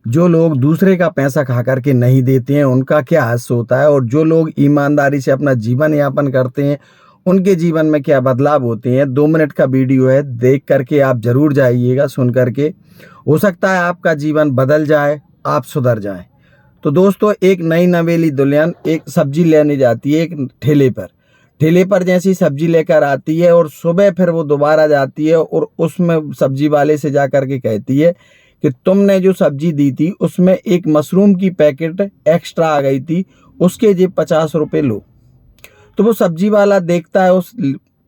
जो लोग दूसरे का पैसा खा करके नहीं देते हैं उनका क्या हास्य होता है, और जो लोग ईमानदारी से अपना जीवन यापन करते हैं उनके जीवन में क्या बदलाव होते हैं। 2 मिनट का वीडियो है, देख करके आप जरूर जाइएगा, सुन करके हो सकता है आपका जीवन बदल जाए, आप सुधर जाएं। तो दोस्तों, एक नई नवेली दुल्हन एक सब्जी लेने जाती है एक ठेले पर जैसी सब्जी लेकर आती है, और सुबह फिर वो दोबारा जाती है और उसमें सब्जी वाले से जा कर के कहती है कि तुमने जो सब्जी दी थी उसमें एक मशरूम की पैकेट एक्स्ट्रा आ गई थी, उसके जे 50 रुपये लो। तो वो सब्जी वाला देखता है उस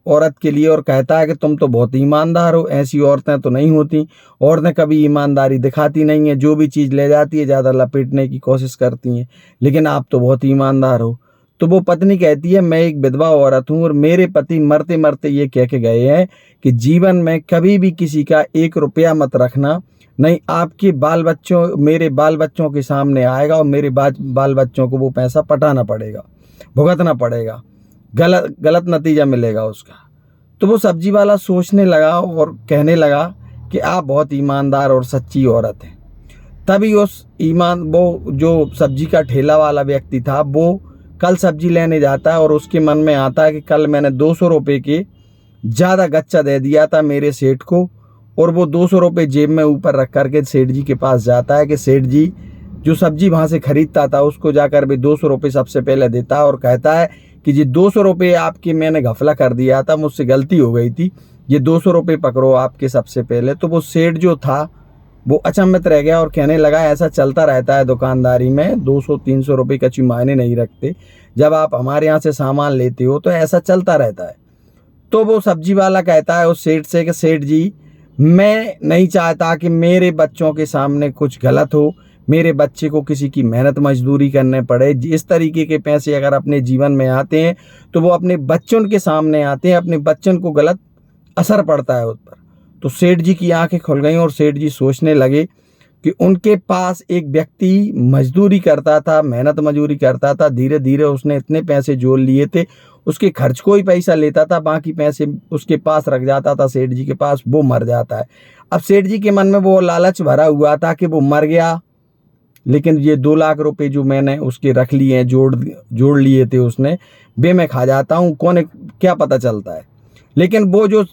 औरत के लिए और कहता है कि तुम तो बहुत ईमानदार हो, ऐसी औरतें तो नहीं होती, औरतें कभी ईमानदारी दिखाती नहीं है, जो भी चीज़ ले जाती है ज़्यादा लपेटने की कोशिश करती हैं, लेकिन आप तो बहुत ईमानदार हो। तो वो पत्नी कहती है, मैं एक विधवा औरत हूँ और मेरे पति मरते मरते ये कह के गए हैं कि जीवन में कभी भी किसी का 1 रुपया मत रखना, नहीं आपके बाल बच्चों, मेरे बाल बच्चों के सामने आएगा और मेरे बाल बच्चों को वो पैसा पटाना पड़ेगा, भुगतना पड़ेगा, गलत नतीजा मिलेगा उसका। तो वो सब्जी वाला सोचने लगा और कहने लगा कि आप बहुत ईमानदार और सच्ची औरत हैं। तभी वो जो सब्जी का ठेला वाला व्यक्ति था वो कल सब्जी लेने जाता है और उसके मन में आता है कि कल मैंने 200 रुपये के ज़्यादा गच्चा दे दिया था मेरे सेठ को, और वो 200 रुपये जेब में ऊपर रख करके सेठ जी के पास जाता है कि सेठ जी जो सब्जी वहाँ से खरीदता था उसको जाकर भी 200 रुपये सबसे पहले देता है और कहता है कि ये 200 रुपये आपके मैंने घपला कर दिया था, मुझसे गलती हो गई थी, ये 200 रुपये पकड़ो आपके सबसे पहले। तो वो सेठ जो था वो अचंभित रह गया और कहने लगा, ऐसा चलता रहता है दुकानदारी में, 200-300 रुपये कच्ची मायने नहीं रखते, जब आप हमारे यहाँ से सामान लेते हो तो ऐसा चलता रहता है। तो वो सब्जी वाला कहता है उस सेठ से कि सेठ जी, मैं नहीं चाहता कि मेरे बच्चों के सामने कुछ गलत हो, मेरे बच्चे को किसी की मेहनत मजदूरी करने पड़े। इस तरीके के पैसे अगर अपने जीवन में आते हैं तो वो अपने बच्चों के सामने आते हैं, अपने बच्चों को गलत असर पड़ता है उस पर। तो सेठ जी की आंखें खुल गईं और सेठ जी सोचने लगे कि उनके पास एक व्यक्ति मजदूरी करता था, मेहनत मजदूरी करता था, धीरे धीरे उसने इतने पैसे जोड़ लिए थे, उसके खर्च को ही पैसा लेता था, बाकी पैसे उसके पास रख जाता था सेठ जी के पास, वो मर जाता है। अब सेठ जी के मन में वो लालच भरा हुआ था कि वो मर गया, लेकिन ये 2 लाख रुपए जो मैंने उसके रख लिए हैं, जोड़ लिए थे उसने, वे मैं खा जाता हूँ, कौन क्या पता चलता है। लेकिन वो जो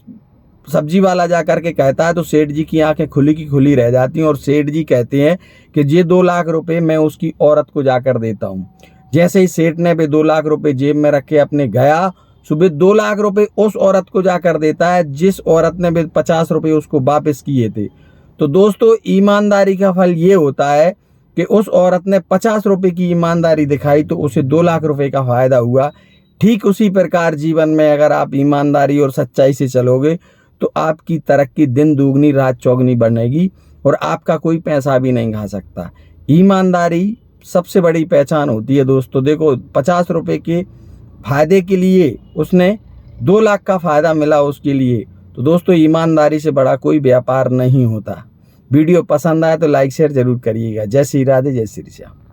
सब्जी वाला जा करके कहता है तो सेठ जी की आंखें खुली की खुली रह जाती हैं और सेठ जी कहते हैं कि ये 2 लाख रुपए मैं उसकी औरत को जाकर देता हूँ। जैसे ही सेठ ने भी 2 लाख रुपए जेब में रखे अपने गया, सुबह 2 लाख रुपए उस औरत को जाकर देता है जिस औरत ने भी 50 रुपये उसको वापस किए थे। तो दोस्तों, ईमानदारी का फल ये होता है कि उस औरत ने 50 रुपये की ईमानदारी दिखाई तो उसे 2 लाख रुपए का फायदा हुआ। ठीक उसी प्रकार जीवन में अगर आप ईमानदारी और सच्चाई से चलोगे तो आपकी तरक्की दिन दुगनी रात चौगनी बनेगी और आपका कोई पैसा भी नहीं खा सकता। ईमानदारी सबसे बड़ी पहचान होती है दोस्तों। देखो, 50 रुपये के फायदे के लिए उसने 2 लाख का फायदा मिला उसके लिए। तो दोस्तों, ईमानदारी से बड़ा कोई व्यापार नहीं होता। वीडियो पसंद आए तो लाइक शेयर जरूर करिएगा। जय श्री राधे, जय श्री श्याम।